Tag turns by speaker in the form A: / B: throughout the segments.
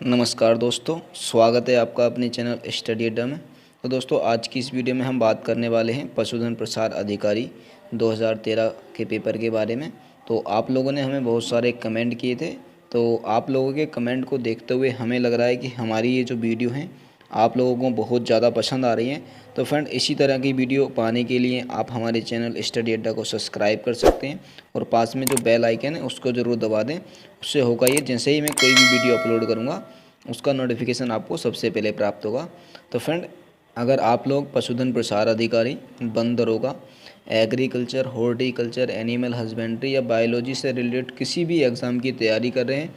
A: नमस्कार दोस्तों, स्वागत है आपका अपने चैनल स्टडी अड्डा में। तो दोस्तों, आज की इस वीडियो में हम बात करने वाले हैं पशुधन प्रसार अधिकारी 2013 के पेपर के बारे में। तो आप लोगों ने हमें बहुत सारे कमेंट किए थे, तो आप लोगों के कमेंट को देखते हुए हमें लग रहा है कि हमारी ये जो वीडियो हैं आप लोगों को बहुत ज़्यादा पसंद आ रही हैं। तो फ्रेंड, इसी तरह की वीडियो पाने के लिए आप हमारे चैनल स्टडी अड्डा को सब्सक्राइब कर सकते हैं और पास में जो बेल आइकन है उसको ज़रूर दबा दें। उससे होगा ये, जैसे ही मैं कोई भी वीडियो अपलोड करूँगा उसका नोटिफिकेशन आपको सबसे पहले प्राप्त होगा। तो फ्रेंड, अगर आप लोग पशुधन प्रसार अधिकारी, वन दरोगा, एग्रीकल्चर, हॉर्टिकल्चर, एनिमल हस्बेंड्री या बायोलॉजी से रिलेटेड किसी भी एग्ज़ाम की तैयारी कर रहे हैं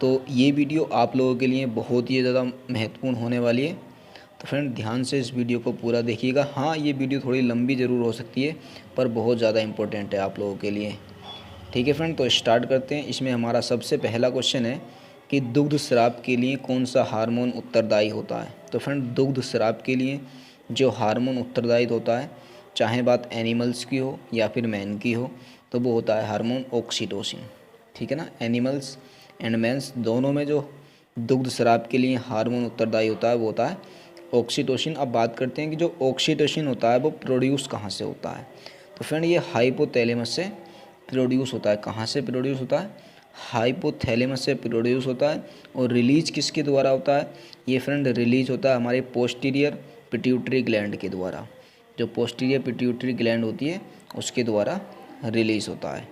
A: तो ये वीडियो आप लोगों के लिए बहुत ही ज़्यादा महत्वपूर्ण होने वाली है। तो फ्रेंड, ध्यान से इस वीडियो को पूरा देखिएगा। हाँ, ये वीडियो थोड़ी लंबी ज़रूर हो सकती है पर बहुत ज़्यादा इम्पोर्टेंट है आप लोगों के लिए। ठीक है फ्रेंड, तो स्टार्ट करते हैं। इसमें हमारा सबसे पहला क्वेश्चन है कि दुग्ध स्राव के लिए कौन सा हार्मोन उत्तरदायी होता है। तो फ्रेंड, दुग्ध स्राव के लिए जो हार्मोन उत्तरदायी होता है, चाहे बात एनिमल्स की हो या फिर मैन की हो, तो वो होता है हार्मोन ऑक्सीटोसिन। ठीक है ना, एनिमल्स एंड मैंस दोनों में जो दुग्ध स्राव के लिए हार्मोन उत्तरदायी होता है वो होता है ऑक्सीटोसिन। अब बात करते हैं कि जो ऑक्सीटोसिन होता है वो प्रोड्यूस कहाँ से होता है। तो फ्रेंड, ये हाइपोथैलेमस से प्रोड्यूस होता है। कहाँ से प्रोड्यूस होता है? हाइपोथैलेमस से प्रोड्यूस होता है। और रिलीज किसके द्वारा होता है? ये फ्रेंड रिलीज होता है हमारे पोस्टीरियर पिट्यूटरी ग्लैंड के द्वारा। जो पोस्टीरियर पिट्यूटरी ग्लैंड होती है उसके द्वारा रिलीज होता है।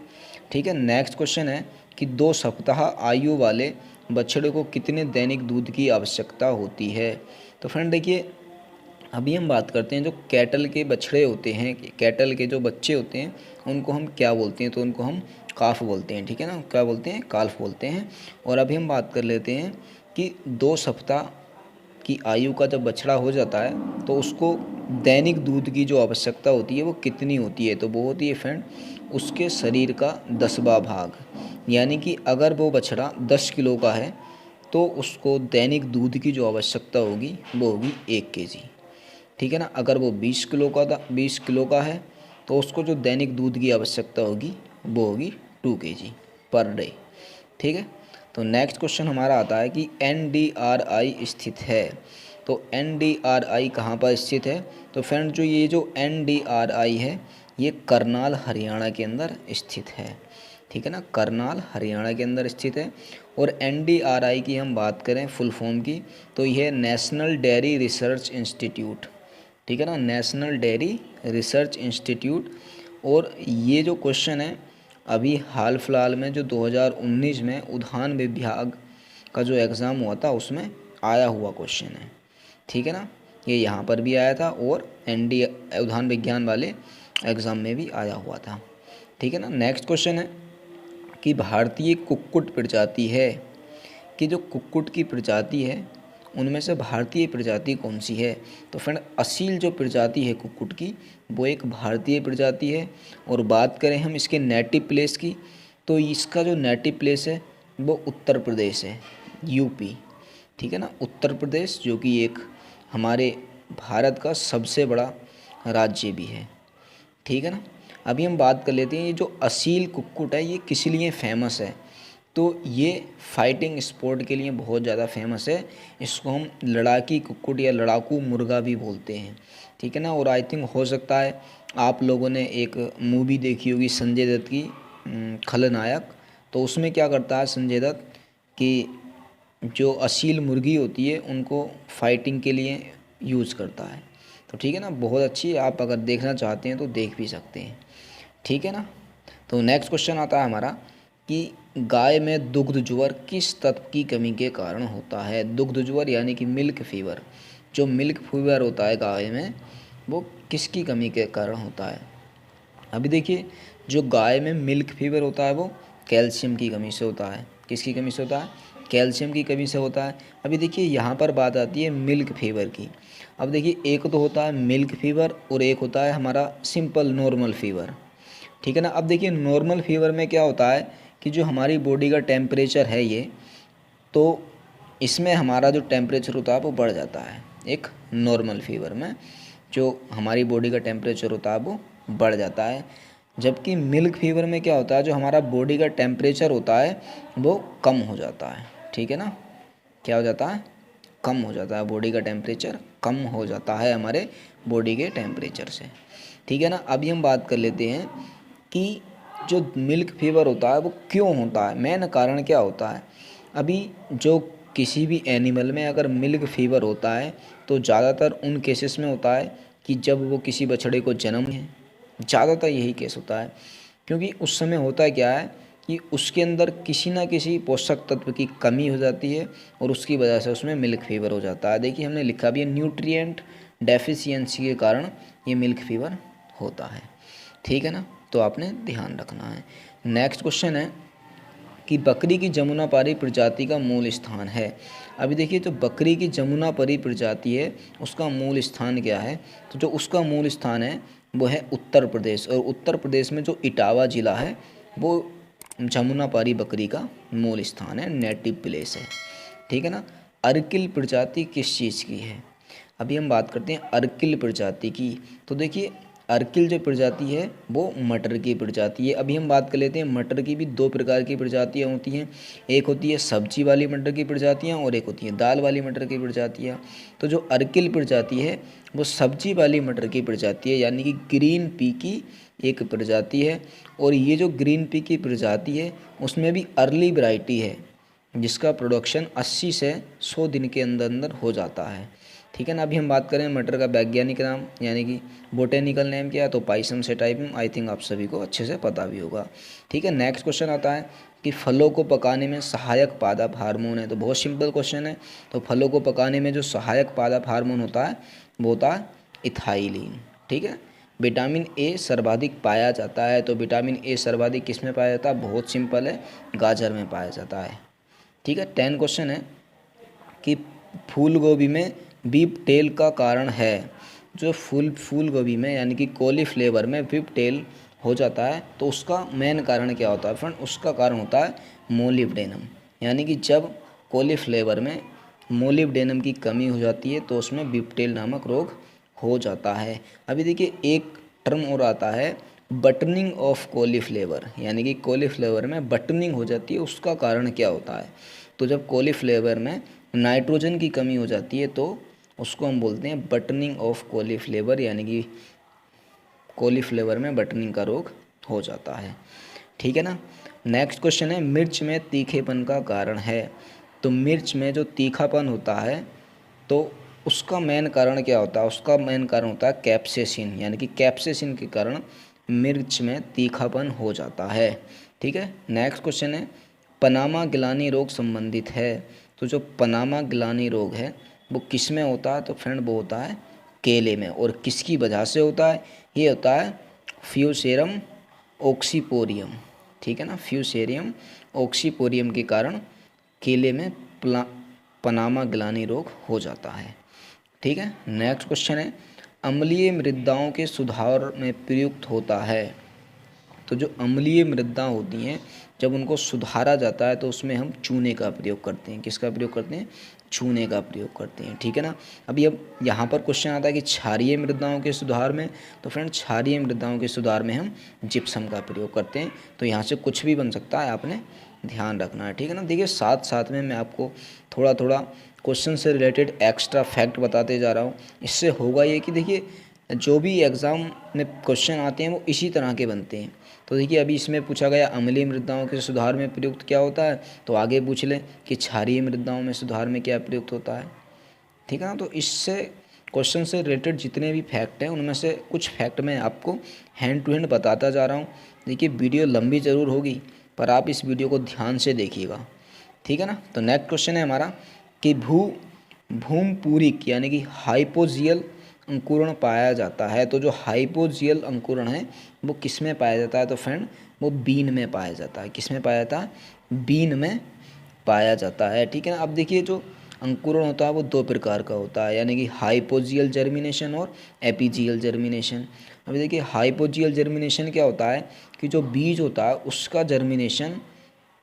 A: ठीक है, नेक्स्ट क्वेश्चन है कि 2 सप्ताह आयु वाले बछड़े को कितने दैनिक दूध की आवश्यकता होती है। तो फ्रेंड देखिए, अभी हम बात करते हैं जो कैटल के बछड़े होते हैं, कैटल के जो बच्चे होते हैं उनको हम क्या बोलते हैं? तो उनको हम काफ बोलते हैं। ठीक है ना, क्या बोलते हैं? काल्फ बोलते हैं। और अभी हम बात कर लेते हैं कि 2 सप्ताह की आयु का जब बछड़ा हो जाता है तो उसको दैनिक दूध की जो आवश्यकता होती है वो कितनी होती है। तो वो होती है फ्रेंड उसके शरीर का 10वां भाग। यानी कि अगर वो बछड़ा 10 किलो का है तो उसको दैनिक दूध की जो आवश्यकता होगी वो होगी 1 kg। ठीक है ना, अगर वो 20 किलो का है तो उसको जो दैनिक दूध की आवश्यकता होगी वो होगी 2 kg पर डे। ठीक है, तो नेक्स्ट क्वेश्चन हमारा आता है कि NDRI स्थित है। तो NDRI कहाँ पर स्थित है? तो फ्रेंड, जो NDRI है ये करनाल हरियाणा के अंदर स्थित है। ठीक है ना, करनाल हरियाणा के अंदर स्थित है। और NDRI की हम बात करें फुल फॉर्म की तो यह नेशनल डेयरी रिसर्च इंस्टीट्यूट। ठीक है ना, नेशनल डेयरी रिसर्च इंस्टीट्यूट। और ये जो क्वेश्चन है अभी हाल फिलहाल में जो 2019 में उद्यान विभाग का जो एग्ज़ाम हुआ था उसमें आया हुआ क्वेश्चन है। ठीक है ना, ये यहाँ पर भी आया था और उद्यान विज्ञान वाले एग्ज़ाम में भी आया हुआ था। ठीक है ना, नेक्स्ट क्वेश्चन है कि भारतीय कुक्कुट प्रजाति है कि जो कुक्कुट की प्रजाति है उनमें से भारतीय प्रजाति कौन सी है। तो फ्रेंड, असील जो प्रजाति है कुक्कुट की वो एक भारतीय प्रजाति है। और बात करें हम इसके नेटिव प्लेस की तो इसका जो नेटिव प्लेस है वो उत्तर प्रदेश है, यूपी। ठीक है ना, उत्तर प्रदेश जो कि एक हमारे भारत का सबसे बड़ा राज्य भी है। ठीक है ना, अभी हम बात कर लेते हैं ये जो असील कुक्कुट है ये किस लिए फेमस है। तो ये फाइटिंग स्पोर्ट के लिए बहुत ज़्यादा फेमस है। इसको हम लड़ाकी कुक्कुट या लड़ाकू मुर्गा भी बोलते हैं। ठीक है ना, और आई थिंक हो सकता है आप लोगों ने एक मूवी देखी होगी संजय दत्त की, खलनायक। तो उसमें क्या करता है संजय दत्त कि जो असील मुर्गी होती है उनको फाइटिंग के लिए यूज़ करता है। तो ठीक है ना, बहुत अच्छी है, आप अगर देखना चाहते हैं तो देख भी सकते हैं। ठीक है ना, तो नेक्स्ट क्वेश्चन आता है हमारा कि गाय में दुग्ध ज्वर किस तत्व की कमी के कारण होता है। दुग्ध ज्वर यानी कि मिल्क फीवर। जो मिल्क फीवर होता है गाय में वो किसकी कमी के कारण होता है। अभी देखिए, जो गाय में मिल्क फीवर होता है वो कैल्शियम की कमी से होता है। किसकी कमी से होता है? कैल्शियम की कमी से होता है। अभी देखिए यहाँ पर बात आती है मिल्क फीवर की। अब देखिए, एक तो होता है मिल्क फीवर और एक होता है हमारा सिंपल नॉर्मल फीवर। ठीक है ना, अब देखिए नॉर्मल फीवर में क्या होता है कि जो हमारी बॉडी का टेम्परेचर है ये, तो इसमें हमारा जो टेम्परेचर होता है वो बढ़ जाता है। एक नॉर्मल फीवर में जो हमारी बॉडी का टेम्परेचर होता है वो बढ़ जाता है। जबकि मिल्क फीवर में क्या होता है, जो हमारा बॉडी का टेम्परेचर होता है वो कम हो जाता है। ठीक है ना, क्या हो जाता है, कम हो जाता है, बॉडी का टेम्परेचर कम हो जाता है हमारे बॉडी के टेम्परेचर से। ठीक है ना। अभी हम बात कर लेते हैं कि जो मिल्क फीवर होता है वो क्यों होता है, मेन कारण क्या होता है। अभी जो किसी भी एनिमल में अगर मिल्क फीवर होता है तो ज़्यादातर उन केसेस में होता है कि जब वो किसी बछड़े को जन्म है, ज़्यादातर यही केस होता है। क्योंकि उस समय होता क्या है कि उसके अंदर किसी ना किसी पोषक तत्व की कमी हो जाती है और उसकी वजह से उसमें मिल्क फीवर हो जाता है। देखिए हमने लिखा भी है, न्यूट्रिएंट डेफिशिएंसी के कारण ये मिल्क फीवर होता है। ठीक है ना, तो आपने ध्यान रखना है। नेक्स्ट क्वेश्चन है कि बकरी की जमुनापारी प्रजाति का मूल स्थान है। अभी देखिए जो बकरी की जमुनापारी प्रजाति है उसका मूल स्थान क्या है, तो जो उसका मूल स्थान है वो है उत्तर प्रदेश, और उत्तर प्रदेश में जो इटावा ज़िला है वो जमुनापारी बकरी का मूल स्थान है, नेटिव प्लेस है। ठीक है ना। अर्किल प्रजाति किस चीज़ की है, अभी हम बात करते हैं अर्किल प्रजाति की। तो देखिए अर्किल जो प्रजाति है वो मटर की प्रजाति है। अभी हम बात कर लेते हैं, मटर की भी दो प्रकार की प्रजातियाँ होती हैं, एक होती है सब्जी वाली मटर की प्रजातियाँ और एक होती है दाल वाली मटर की प्रजातियाँ। तो जो अर्किल प्रजाति है वो सब्जी वाली मटर की प्रजाति है, यानी कि ग्रीन पी की एक प्रजाति है। और ये जो ग्रीन पी की प्रजाति है उसमें भी अर्ली वैरायटी है जिसका प्रोडक्शन 80 से 100 दिन के अंदर अंदर हो जाता है। ठीक है ना। अभी हम बात करें मटर का वैज्ञानिक नाम यानी कि बोटेनिकल नेम क्या है, तो पाइसम सेटाइपम। आई थिंक आप सभी को अच्छे से पता भी होगा। ठीक है। नेक्स्ट क्वेश्चन आता है कि फलों को पकाने में सहायक पादप हार्मोन है। तो बहुत सिंपल क्वेश्चन है। तो फलों को पकाने में जो सहायक पादप हार्मोन होता है वो होता है इथाइलिन। ठीक है। विटामिन ए सर्वाधिक पाया जाता है, तो विटामिन ए सर्वाधिक किस में पाया जाता है, बहुत सिंपल है, गाजर में पाया जाता है। ठीक है। 10 क्वेश्चन है कि फूल गोभी में बीप टेल का कारण है। जो फूल गोभी में यानी कि कॉलीफ्लावर में बीप टेल हो जाता है तो उसका मेन कारण क्या होता है फ्रेंड, उसका कारण होता है मोलिब्डेनम। यानी कि जब कॉलीफ्लावर में मोलिब्डेनम की कमी हो जाती है तो उसमें बीपटेल नामक रोग हो जाता है। अभी देखिए एक टर्म और आता है बटनिंग ऑफ कॉलीफ्लावर, यानी कि कॉलीफ्लावर में बटनिंग हो जाती है, उसका कारण क्या होता है। तो जब कॉलीफ्लावर में नाइट्रोजन की कमी हो जाती है तो उसको हम बोलते हैं बटनिंग ऑफ कॉलीफ्लावर, यानी कि कॉलीफ्लावर में बटनिंग का रोग हो जाता है। ठीक है ना। नेक्स्ट क्वेश्चन है मिर्च में तीखेपन का कारण है। तो मिर्च में जो तीखापन होता है तो उसका मेन कारण क्या होता है, उसका मेन कारण होता है कैप्सेसिन, यानी कि कैप्सेसिन के कारण मिर्च में तीखापन हो जाता है। ठीक है। नेक्स्ट क्वेश्चन है पनामा गिलानी रोग संबंधित है। तो जो पनामा गिलानी रोग है वो किस में होता है, तो फ्रेंड वो होता है केले में। और किसकी वजह से होता है, ये होता है फ्यूसेरम ऑक्सीपोरियम। ठीक है ना, फ्यूसेरियम ऑक्सीपोरियम के कारण केले में पनामा गिलानी रोग हो जाता है। ठीक है। नेक्स्ट क्वेश्चन है अम्लीय मृदाओं के सुधार में प्रयुक्त होता है। तो जो अम्लीय मृदा होती हैं जब उनको सुधारा जाता है तो उसमें हम चूने का प्रयोग करते हैं। किसका प्रयोग करते हैं, चूने का प्रयोग करते हैं। ठीक है ना। अभी अब यहाँ पर क्वेश्चन आता है कि क्षारीय मृदाओं के सुधार में, तो फ्रेंड क्षारीय मृदाओं के सुधार में हम जिप्सम का प्रयोग करते हैं। तो यहाँ से कुछ भी बन सकता है, आपने ध्यान रखना है। ठीक है ना। देखिए साथ साथ में मैं आपको थोड़ा थोड़ा क्वेश्चन से रिलेटेड एक्स्ट्रा फैक्ट बताते जा रहा हूँ। इससे होगा ये कि देखिए जो भी एग्ज़ाम में क्वेश्चन आते हैं वो इसी तरह के बनते हैं। तो देखिए अभी इसमें पूछा गया अम्लीय मृदाओं के सुधार में प्रयुक्त क्या होता है, तो आगे पूछ लें कि क्षारीय मृदाओं में सुधार में क्या प्रयुक्त होता है। ठीक है ना। तो इससे क्वेश्चन से रिलेटेड जितने भी फैक्ट हैं उनमें से कुछ फैक्ट मैं आपको हैंड टू हैंड बताता जा रहा हूँ। देखिए वीडियो लंबी ज़रूर होगी पर आप इस वीडियो को ध्यान से देखिएगा। ठीक है ना। तो नेक्स्ट क्वेश्चन है हमारा कि भूमपूरिक यानी कि हाइपोजियल अंकुरण पाया जाता है। तो जो हाइपोजियल अंकुरण है वो किस में पाया जाता है, तो फ्रेंड वो बीन में पाया जाता है। किस में पाया जाता है, बीन में पाया जाता है। ठीक है ना। अब देखिए जो अंकुरण होता है वो दो प्रकार का होता है, यानी कि हाइपोजियल जर्मिनेशन और एपीजियल जर्मिनेशन। अभी देखिए हाइपोजियल जर्मिनेशन क्या होता है कि जो बीज होता है उसका जर्मिनेशन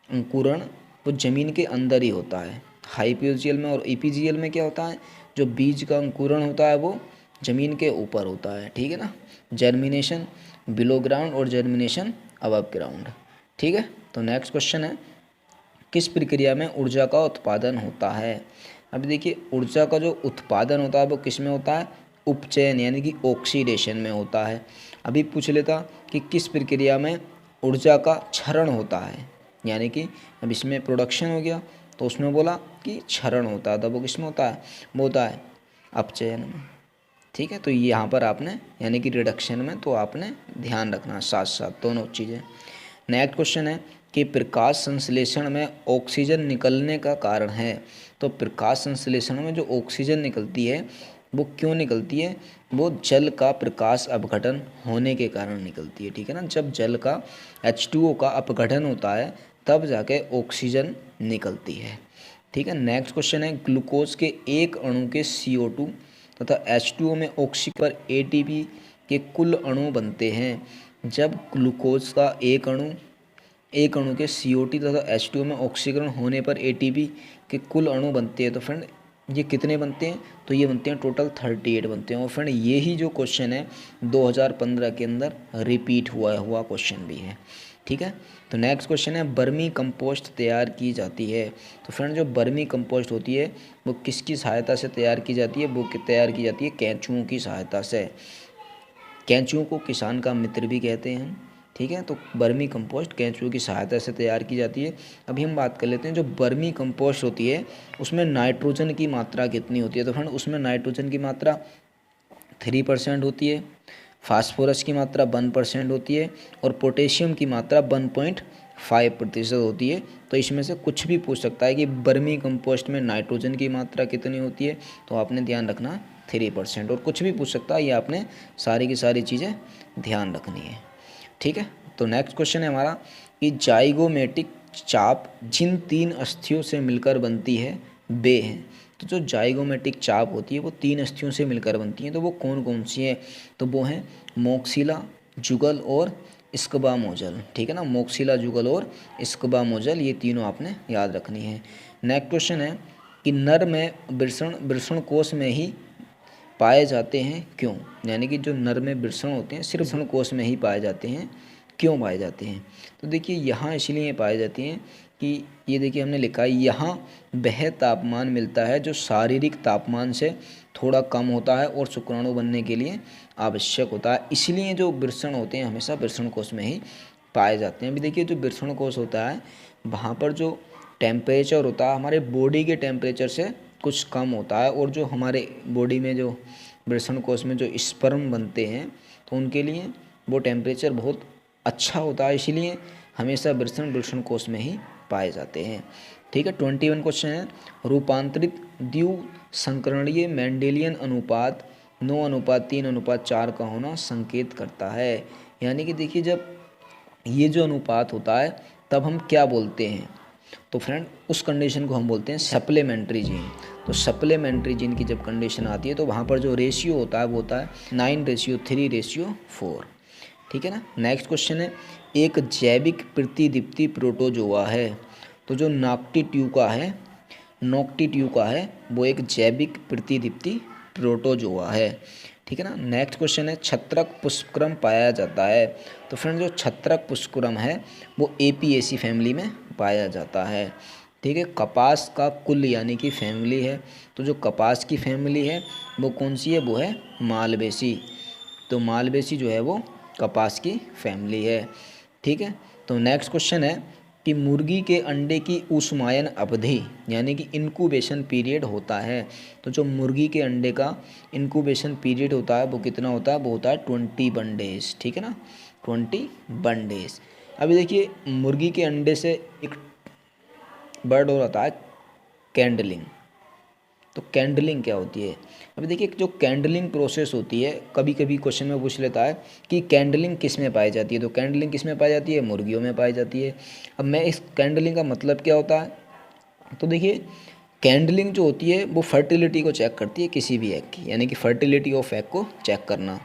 A: अंकुरण वो ज़मीन के अंदर ही होता है हाइपोजियल में, और एपीजियल में क्या होता है, जो बीज का अंकुरण होता है वो ज़मीन के ऊपर होता है। ठीक है ना। जर्मिनेशन बिलो ग्राउंड और जर्मिनेशन अबव ग्राउंड। ठीक है। तो नेक्स्ट क्वेश्चन है किस प्रक्रिया में ऊर्जा का उत्पादन होता है। अभी देखिए ऊर्जा का जो उत्पादन होता है वो किस में होता है, उपचयन यानी कि ऑक्सीडेशन में होता है। अभी पूछ लेता कि किस प्रक्रिया में ऊर्जा का क्षरण होता है, यानी कि अब इसमें प्रोडक्शन हो गया तो उसमें बोला कि क्षरण होता है, तो वो किस में होता है, वो होता है अपचयन में। ठीक है, तो यहाँ पर आपने यानी कि रिडक्शन में, तो आपने ध्यान रखना साथ साथ दोनों चीज़ें। नेक्स्ट क्वेश्चन है कि प्रकाश संश्लेषण में ऑक्सीजन निकलने का कारण है। तो प्रकाश संश्लेषण में जो ऑक्सीजन निकलती है वो क्यों निकलती है, वो जल का प्रकाश अपघटन होने के कारण निकलती है। ठीक है ना, जब जल का H2O का अपघटन होता है तब जाके ऑक्सीजन निकलती है। ठीक है, नेक्स्ट क्वेश्चन है ग्लूकोज के एक अणु के CO2 तथा H2O में ऑक्सीजन पर ATP के कुल अणु बनते हैं। जब ग्लूकोज का एक अणु के CO2 तथा H2O में ऑक्सीकरण होने पर ATP के कुल अणु बनते हैं। तो फ्रेंड ये कितने बनते हैं, तो ये बनते हैं टोटल 38 बनते हैं। और फ्रेंड ये ही जो क्वेश्चन है 2015 के अंदर रिपीट हुआ क्वेश्चन भी है। ठीक है, तो नेक्स्ट क्वेश्चन है बर्मी कंपोस्ट तैयार की जाती है। तो फ्रेंड जो बर्मी कंपोस्ट होती है वो किसकी सहायता से तैयार की जाती है, वो तैयार की जाती है केंचुओं की सहायता से। केंचुओं को किसान का मित्र भी कहते हैं। ठीक है, तो बर्मी कंपोस्ट केंचुओं की सहायता से तैयार की जाती है। अभी हम बात कर लेते हैं जो बर्मी कंपोस्ट होती है उसमें नाइट्रोजन की मात्रा कितनी होती है। तो फ्रेंड उसमें नाइट्रोजन की मात्रा 3% होती है, फास्फोरस की मात्रा 1% होती है और पोटेशियम की मात्रा 1.5% होती है। तो इसमें से कुछ भी पूछ सकता है कि बर्मी कंपोस्ट में नाइट्रोजन की मात्रा कितनी होती है, तो आपने ध्यान रखना 3%। और कुछ भी पूछ सकता है, ये आपने सारी की सारी चीज़ें ध्यान रखनी है। ठीक है, तो नेक्स्ट क्वेश्चन है हमारा कि जाइगोमेटिक चाप जिन 3 अस्थियों से मिलकर बनती है वे हैं। तो जो जाइगोमेटिक चाप होती है वो 3 अस्थियों से मिलकर बनती है, तो वो कौन कौन सी है, तो वो हैं मोक्सिला, जुगल और स्क्वामोजल। ठीक है ना, मोक्सिला, जुगल और स्क्वामोजल, ये तीनों आपने याद रखनी है। नेक्स्ट क्वेश्चन है कि नर में वृषण कोश में ही पाए जाते हैं क्यों, यानी कि जो नर में वृषण होते हैं सिर्फ वृषण कोश में ही पाए जाते हैं, क्यों पाए जाते हैं। तो देखिए यहाँ इसलिए पाए जाती हैं कि ये देखिए हमने लिखा है यहाँ वह तापमान मिलता है जो शारीरिक तापमान से थोड़ा कम होता है और शुक्राणु बनने के लिए आवश्यक होता है, इसलिए जो वृषण होते हैं हमेशा वृषण कोश में ही पाए जाते हैं। अभी देखिए जो वृषण कोश होता है वहाँ पर जो टेम्परेचर होता है हमारे बॉडी के टेम्परेचर से कुछ कम होता है, और जो हमारे बॉडी में जो वृषण कोश में जो स्पर्म बनते हैं तो उनके लिए वो टेम्परेचर बहुत अच्छा होता है, इसलिए हमेशा वृषण कोश में ही पाए जाते हैं। ठीक है, 21 क्वेश्चन है रूपांतरित द्विसंकरणीय मेंडेलियन अनुपात 9:3:4 का होना संकेत करता है। यानी कि देखिए जब ये जो अनुपात होता है तब हम क्या बोलते हैं, तो फ्रेंड उस कंडीशन को हम बोलते हैं सप्लीमेंट्री जीन। तो सप्लीमेंट्री जीन की जब कंडीशन आती है तो वहाँ पर जो रेशियो होता है वो होता है 9:3:4। ठीक है ना। नेक्स्ट क्वेश्चन है एक जैविक प्रतिदीप्ति प्रोटोजोआ है। तो जो नॉक्टिट्यूका है वो एक जैविक प्रतिदीप्ति प्रोटोजोआ है। ठीक है ना। नेक्स्ट क्वेश्चन है छत्रक पुष्पक्रम पाया जाता है। तो फ्रेंड जो छत्रक पुष्पक्रम है वो एपीएसी फैमिली में पाया जाता है। ठीक है। कपास का कुल यानी कि फैमिली है, तो जो कपास की फैमिली है वो कौन सी है, वो है मालवेसी। तो मालवेसी जो है वो कपास की फैमिली है। ठीक है। तो नेक्स्ट क्वेश्चन है कि मुर्गी के अंडे की ऊष्मायन अवधि यानी कि इंक्यूबेशन पीरियड होता है। तो जो मुर्गी के अंडे का इंक्यूबेशन पीरियड होता है वो कितना होता है, वो होता है 21 डेज। ठीक है ना, 21 डेज। अभी देखिए मुर्गी के अंडे से एक बर्ड और आता है कैंडलिंग। तो कैंडलिंग क्या होती है, अभी देखिए जो कैंडलिंग प्रोसेस होती है कभी कभी क्वेश्चन में पूछ लेता है कि कैंडलिंग किस में पाई जाती है। तो कैंडलिंग किस में पाई जाती है, मुर्गियों में पाई जाती है। अब मैं इस कैंडलिंग का मतलब क्या होता है, तो देखिए कैंडलिंग जो होती है वो फर्टिलिटी को चेक करती है किसी भी एग की, यानी कि फर्टिलिटी ऑफ एग को चेक करना,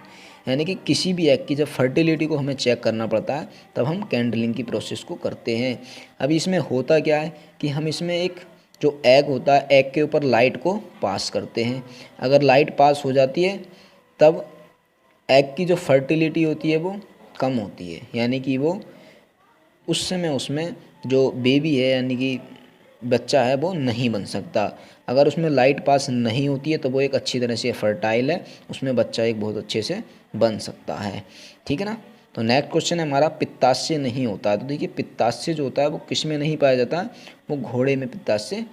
A: यानी कि किसी भी एग की जब फर्टिलिटी को हमें चेक करना पड़ता है तब हम कैंडलिंग की प्रोसेस को करते हैं। अब इसमें होता क्या है कि हम इसमें एक जो एग होता है एग के ऊपर लाइट को पास करते हैं। अगर लाइट पास हो जाती है तब एग की जो फर्टिलिटी होती है वो कम होती है, यानी कि वो उस समय उसमें जो बेबी है यानी कि बच्चा है वो नहीं बन सकता। अगर उसमें लाइट पास नहीं होती है तो वो एक अच्छी तरह से फर्टाइल है, उसमें बच्चा एक बहुत अच्छे से बन सकता है। ठीक है ना। तो नेक्स्ट क्वेश्चन है हमारा, पित्ताशय नहीं होता है। तो देखिए पित्ताशय जो होता है वो किस में नहीं पाया जाता है, वो घोड़े में पित्ताशय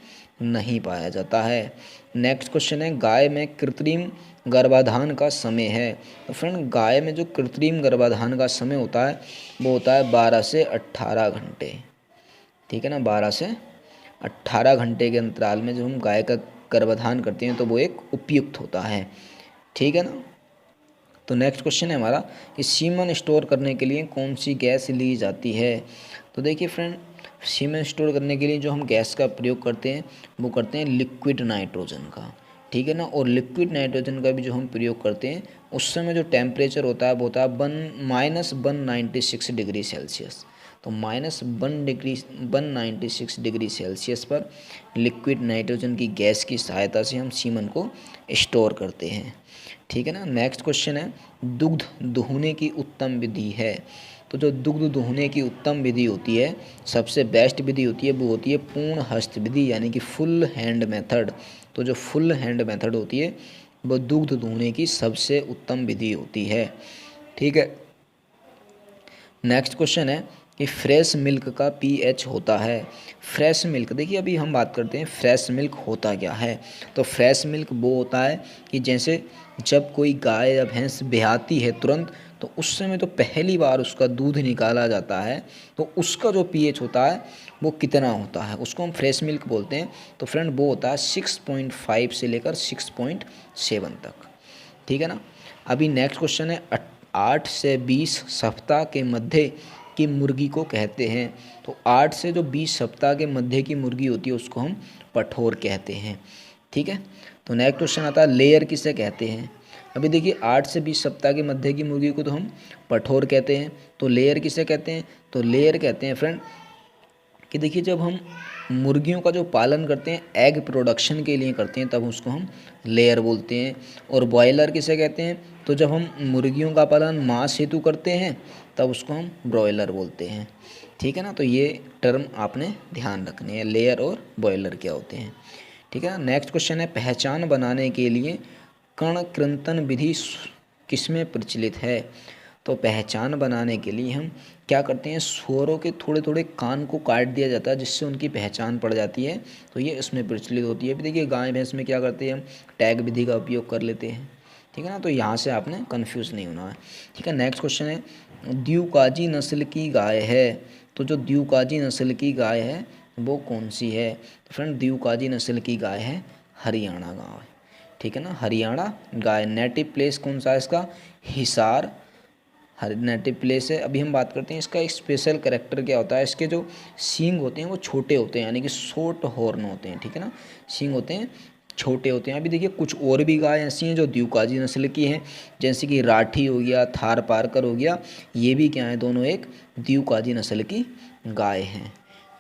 A: नहीं पाया जाता है। नेक्स्ट क्वेश्चन है, गाय में कृत्रिम गर्भाधान का समय है। तो फ्रेंड गाय में जो कृत्रिम गर्भाधान का समय होता है वो होता है 12 से 18 घंटे। ठीक है ना, 12 से 18 घंटे के अंतराल में जब हम गाय का गर्भाधान करते हैं तो वो एक उपयुक्त होता है। ठीक है ना। तो नेक्स्ट क्वेश्चन है हमारा कि सीमन स्टोर करने के लिए कौन सी गैस ली जाती है। तो देखिए फ्रेंड, सीमन स्टोर करने के लिए जो हम गैस का प्रयोग करते हैं वो करते हैं लिक्विड नाइट्रोजन का। ठीक है ना। और लिक्विड नाइट्रोजन का भी जो हम प्रयोग करते हैं उस समय जो टेम्परेचर होता है वो होता है -196 डिग्री सेल्सियस। तो -196 डिग्री सेल्सियस पर लिक्विड नाइट्रोजन की गैस की सहायता से हम सीमन को स्टोर करते हैं। ठीक है ना। नेक्स्ट क्वेश्चन है, दुग्ध दुहने की उत्तम विधि है। तो जो दुग्ध दुहने की उत्तम विधि होती है, सबसे बेस्ट विधि होती है, वो होती है पूर्ण हस्त विधि यानी कि फुल हैंड मेथड। तो जो फुल हैंड मेथड होती है वो दुग्ध दुहने की सबसे उत्तम विधि होती है। ठीक है। नेक्स्ट क्वेश्चन है कि फ्रेश मिल्क का पीएच होता है। फ्रेश मिल्क, देखिए अभी हम बात करते हैं फ्रेश मिल्क होता क्या है। तो फ्रेश मिल्क वो होता है कि जैसे जब कोई गाय या भैंस ब्याती है तुरंत, तो उस समय तो पहली बार उसका दूध निकाला जाता है, तो उसका जो पीएच होता है वो कितना होता है, उसको हम फ्रेश मिल्क बोलते हैं। तो फ्रेंड वो होता है 6.5 से लेकर 6.7 तक। ठीक है ना। अभी नेक्स्ट क्वेश्चन है, 8 से 20 सप्ताह के मध्य की मुर्गी को कहते हैं। तो 8 से जो 20 सप्ताह के मध्य की मुर्गी होती है उसको हम पठोर कहते हैं। ठीक है। तो नेक्स्ट क्वेश्चन आता है, लेयर किसे कहते हैं। अभी देखिए 8 से 20 सप्ताह के मध्य की मुर्गी को तो हम पठोर कहते हैं, तो लेयर किसे कहते हैं। तो लेयर कहते हैं फ्रेंड कि देखिए जब हम मुर्गियों का जो पालन करते हैं एग प्रोडक्शन के लिए करते हैं तब उसको हम लेयर बोलते हैं। और बॉयलर किसे कहते हैं, तो जब हम मुर्गियों का पालन मांस हेतु करते हैं तब उसको हम ब्रॉयलर बोलते हैं। ठीक है ना। तो ये टर्म आपने ध्यान रखनी है, लेयर और बॉयलर क्या होते हैं। ठीक है ना। नेक्स्ट क्वेश्चन है, पहचान बनाने के लिए कण कृंतन विधि किसमें प्रचलित है। तो पहचान बनाने के लिए हम क्या करते हैं, सुअरों के थोड़े थोड़े कान को काट दिया जाता है जिससे उनकी पहचान पड़ जाती है, तो ये इसमें प्रचलित होती है। अभी देखिए गाय भैंस में क्या करते हैं, हम टैग विधि का उपयोग कर लेते हैं। ठीक है ना। तो यहाँ से आपने कन्फ्यूज़ नहीं होना है। ठीक है। नेक्स्ट क्वेश्चन है, द्यूकाजी नस्ल की गाय है। तो जो द्यूकाजी नस्ल की गाय है वो कौन सी है। तो फ्रेंड द्यूकाजी नस्ल की गाय है हरियाणा गाय। ठीक है ना, हरियाणा गाय। नेटिव प्लेस कौन सा है इसका, हिसार हर नेटिव प्लेस है। अभी हम बात करते हैं इसका एक स्पेशल कैरेक्टर क्या होता है, इसके जो सींग होते हैं वो छोटे होते हैं यानी कि शॉर्ट हॉर्न होते हैं। ठीक है ना, सींग होते हैं छोटे होते हैं। अभी देखिए कुछ और भी गाय ऐसी हैं जो द्यूकाजी नस्ल की हैं, जैसे कि राठी हो गया, थार पारकर हो गया, ये भी क्या है, दोनों एक द्यूकाजी नस्ल की गाय हैं।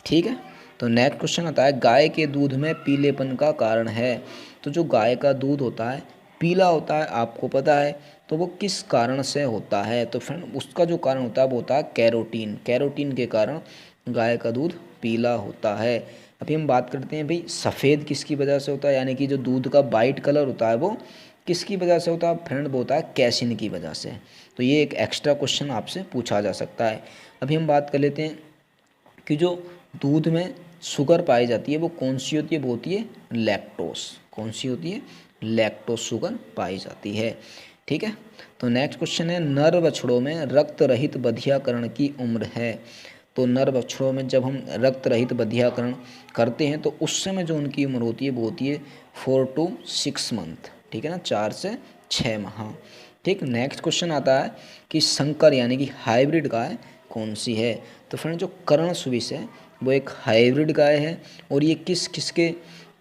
A: ठीक है। तो नेक्स्ट क्वेश्चन आता है, गाय के दूध में पीलेपन का कारण है। तो जो गाय का दूध होता है पीला होता है, आपको पता है, तो वो किस कारण से होता है। तो फ्रेंड उसका जो कारण होता है वो होता है कैरोटीन। कैरोटीन के कारण गाय का दूध पीला होता है। अभी हम बात करते हैं भाई सफ़ेद किसकी वजह से होता है, यानी कि जो दूध का वाइट कलर होता है वो किसकी वजह से होता है फ्रेंड, वो होता है कैसिन की वजह से। तो ये एक एक्स्ट्रा क्वेश्चन आपसे पूछा जा सकता है। अभी हम बात कर लेते हैं कि जो दूध में शुगर पाई जाती है वो कौन सी होती है, वो होती है लैक्टोस। कौन सी होती है, लैक्टोस शुगर पाई जाती है। ठीक है। तो नेक्स्ट क्वेश्चन है, नर बछड़ों में रक्त रहित बधियाकरण की उम्र है। तो नर बछड़ों में जब हम रक्त रहित बधियाकरण करते हैं तो उस समय जो उनकी उम्र होती है वो होती है 4 to 6 मंथ। ठीक है ना, 4 से 6 माह। ठीक। नेक्स्ट क्वेश्चन आता है कि संकर यानी कि हाइब्रिड गाय कौन सी है। तो फ्रेंड जो कर्ण स्विस है वो एक हाइब्रिड गाय है, और ये किस किसके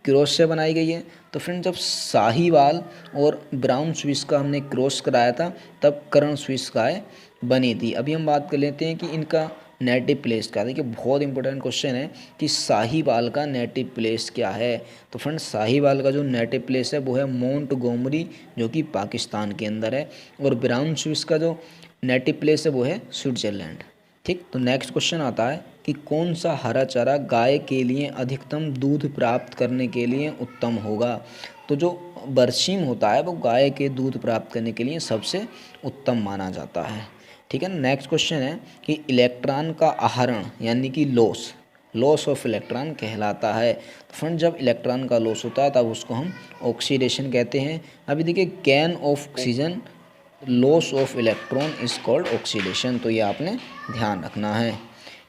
A: क्रॉस से बनाई गई है। तो फ्रेंड जब साहीवाल और ब्राउन स्विस का हमने क्रॉस कराया था तब कर्ण स्विस गाय बनी थी। अभी हम बात कर लेते हैं कि इनका नेटिव प्लेस क्या है। देखिए बहुत इंपॉर्टेंट क्वेश्चन है कि साहीवाल का नेटिव प्लेस क्या है। तो फ्रेंड साहीवाल का जो नेटिव प्लेस है वो है मोंटगोमरी, जो कि पाकिस्तान के अंदर है, और ब्राउन स्विस का जो नेटिव प्लेस है वो है स्विट्ज़रलैंड। ठीक। तो नेक्स्ट क्वेश्चन आता है कि कौन सा हरा चारा गाय के लिए अधिकतम दूध प्राप्त करने के लिए उत्तम होगा। तो जो बरसीम होता है वो गाय के दूध प्राप्त करने के लिए सबसे उत्तम माना जाता है। ठीक है। नेक्स्ट क्वेश्चन है कि इलेक्ट्रॉन का आहरण यानी कि लॉस ऑफ इलेक्ट्रॉन कहलाता है। तो फ्रेंड जब इलेक्ट्रॉन का लॉस होता है तब उसको हम ऑक्सीडेशन कहते हैं। अभी देखिए gain of oxygen loss of electron is called oxidation. तो ये आपने ध्यान रखना है।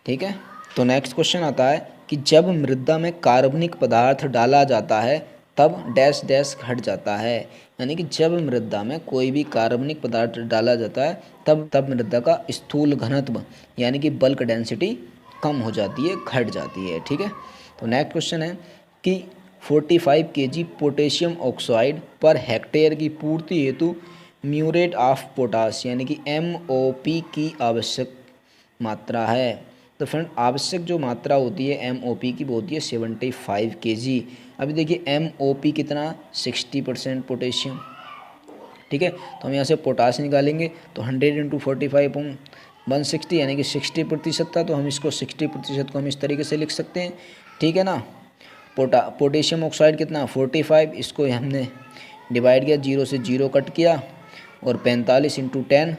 A: ठीक है। तो नेक्स्ट क्वेश्चन आता है कि जब मृदा में कार्बनिक पदार्थ डाला जाता है तब डैश डैश घट जाता है। यानी कि जब मृदा में कोई भी कार्बनिक पदार्थ डाला जाता है तब मृदा का स्थूल घनत्व यानी कि बल्क डेंसिटी कम हो जाती है, घट जाती है। ठीक है। तो नेक्स्ट क्वेश्चन है कि 45 kg potassium oxide per hectare की पूर्ति हेतु म्यूरेट ऑफ पोटाश यानी कि MOP की आवश्यक मात्रा है। तो फ्रेंड आवश्यक जो मात्रा होती है MOP की वो होती है 75 kg। अभी देखिए MOP कितना 60% पोटेशियम। ठीक है। तो हम यहाँ से पोटाश निकालेंगे तो 100 × 45 160 यानी कि 60% था। तो हम इसको 60% को हम इस तरीके से लिख सकते हैं। ठीक है ना। पोटेशियम ऑक्साइड कितना 45, इसको हमने डिवाइड किया, 0 से 0 कट किया और 45 × 10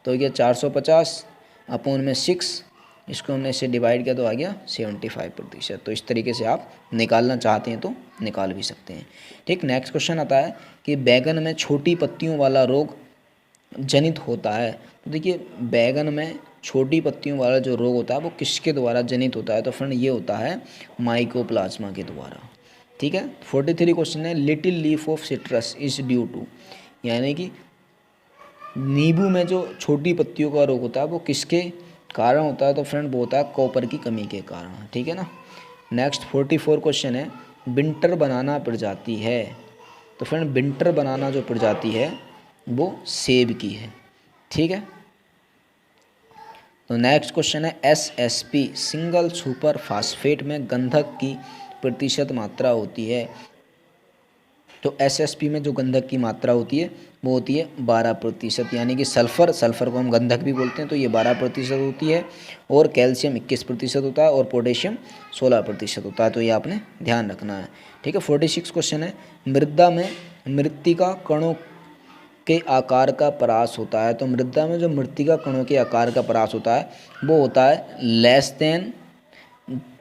A: तो हो गया 450 अपॉन में 6, इसको हमने इससे डिवाइड किया तो आ गया 75%। तो इस तरीके से आप निकालना चाहते हैं तो निकाल भी सकते हैं। ठीक। नेक्स्ट क्वेश्चन आता है कि बैगन में छोटी पत्तियों वाला रोग जनित होता है। तो देखिए बैगन में छोटी पत्तियों वाला जो रोग होता है वो किसके द्वारा जनित होता है। तो फ्रेंड ये होता है माइकोप्लाज्मा के द्वारा। ठीक है। 43 क्वेश्चन है little leaf of citrus is due to यानी कि नींबू में जो छोटी पत्तियों का रोग होता है वो किसके कारण होता है। तो फ्रेंड वो होता है कॉपर की कमी के कारण। ठीक है ना। नेक्स्ट 44 क्वेश्चन है विंटर बनाना प्रजाति है। तो फ्रेंड विंटर बनाना जो प्रजाति है वो सेब की है। ठीक है। तो नेक्स्ट क्वेश्चन है SSP सिंगल सुपर फास्फेट में गंधक की प्रतिशत मात्रा होती है। तो SSP में जो गंधक की मात्रा होती है वो होती है 12%। यानी कि सल्फर को हम गंधक भी बोलते हैं तो ये 12% होती है और कैल्शियम 21% होता है और पोटेशियम 16% होता है। तो ये आपने ध्यान रखना है। ठीक है। 46 क्वेश्चन है मृदा में मृत्तिका कणों के आकार का परास होता है। तो मृदा में जो मृत्तिका कणों के आकार का परास होता है वो होता है लेस देन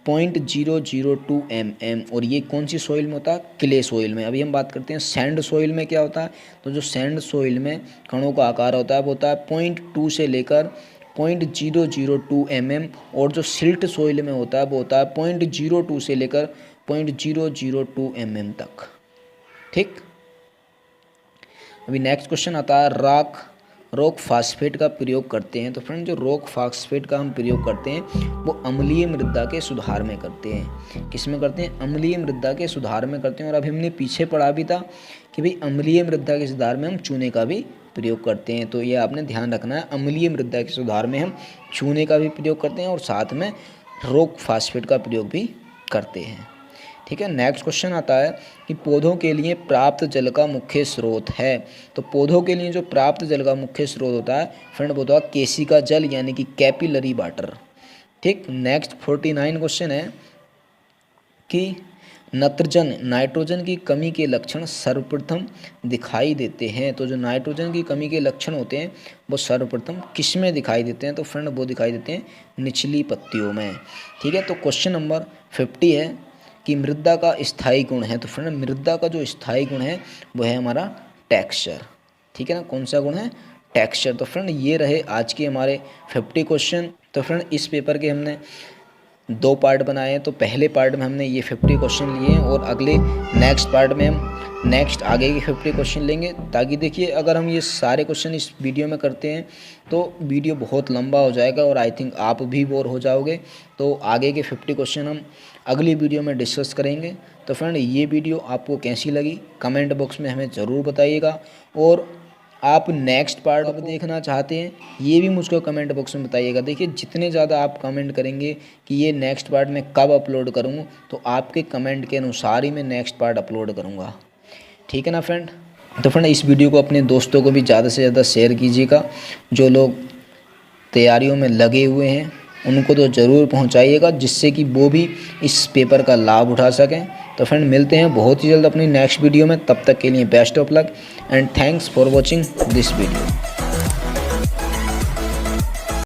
A: 0.002 mm और ये कौन सी सॉइल में होता है क्ले सॉइल में। अभी हम बात करते हैं सैंड सॉइल में क्या होता है। तो जो सैंड सॉइल में कणों का आकार होता है वो होता है 0.2 से लेकर 0.002 mm और जो सिल्ट सॉइल में होता है वो होता है 0.02 से लेकर 0.002 mm तक। ठीक। अभी नेक्स्ट क्वेश्चन आता है रॉक फास्फेट का प्रयोग करते हैं। तो फ्रेंड जो रॉक फास्फेट का हम प्रयोग करते हैं वो अम्लीय मृदा के सुधार में करते हैं। किस में करते हैं अम्लीय मृदा के सुधार में करते हैं। और अभी हमने पीछे पढ़ा भी था कि भाई अम्लीय मृदा के सुधार में हम चूने का भी प्रयोग करते हैं। तो ये आपने ध्यान रखना है अम्लीय मृदा के सुधार में हम चूने का भी प्रयोग करते हैं और साथ में रॉक फास्फेट का प्रयोग भी करते हैं। ठीक है। नेक्स्ट क्वेश्चन आता है कि पौधों के लिए प्राप्त जल का मुख्य स्रोत है। तो पौधों के लिए जो प्राप्त जल का मुख्य स्रोत होता है फ्रेंड वो होता है केशिका जल यानी कि कैपिलरी वाटर। ठीक। नेक्स्ट 49 क्वेश्चन है कि नाइट्रोजन की कमी के लक्षण सर्वप्रथम दिखाई देते हैं। तो जो नाइट्रोजन की कमी के लक्षण होते हैं वो सर्वप्रथम किस में दिखाई देते हैं। तो फ्रेंड वो दिखाई देते हैं निचली पत्तियों में। ठीक है। तो क्वेश्चन नंबर 50 है कि मृदा का स्थायी गुण है। तो फ्रेंड मृदा का जो स्थायी गुण है वो है हमारा टेक्सचर। ठीक है ना। कौन सा गुण है टेक्सचर। तो फ्रेंड ये रहे आज के हमारे 50 क्वेश्चन। तो फ्रेंड इस पेपर के हमने 2 पार्ट बनाए हैं। तो पहले पार्ट में हमने ये 50 क्वेश्चन लिए हैं और अगले नेक्स्ट पार्ट में हम आगे के 50 क्वेश्चन लेंगे। ताकि देखिए अगर हम ये सारे क्वेश्चन इस वीडियो में करते हैं तो वीडियो बहुत लंबा हो जाएगा और आई थिंक आप भी बोर हो जाओगे। तो आगे के 50 क्वेश्चन हम अगली वीडियो में डिस्कस करेंगे। तो फ्रेंड ये वीडियो आपको कैसी लगी कमेंट बॉक्स में हमें ज़रूर बताइएगा और आप नेक्स्ट पार्ट देखना चाहते हैं ये भी मुझको कमेंट बॉक्स में बताइएगा। देखिए जितने ज़्यादा आप कमेंट करेंगे कि ये नेक्स्ट पार्ट मैं कब अपलोड करूँ तो आपके कमेंट के अनुसार ही मैं नेक्स्ट पार्ट अपलोड करूँगा। ठीक है ना फ्रेंड। तो फ्रेंड इस वीडियो को अपने दोस्तों को भी ज़्यादा से ज़्यादा शेयर कीजिएगा जो लोग तैयारियों में लगे हुए हैं उनको तो ज़रूर पहुंचाइएगा, जिससे कि वो भी इस पेपर का लाभ उठा सकें। तो फ्रेंड मिलते हैं बहुत ही जल्द अपनी नेक्स्ट वीडियो में, तब तक के लिए best of luck and thanks for watching this video.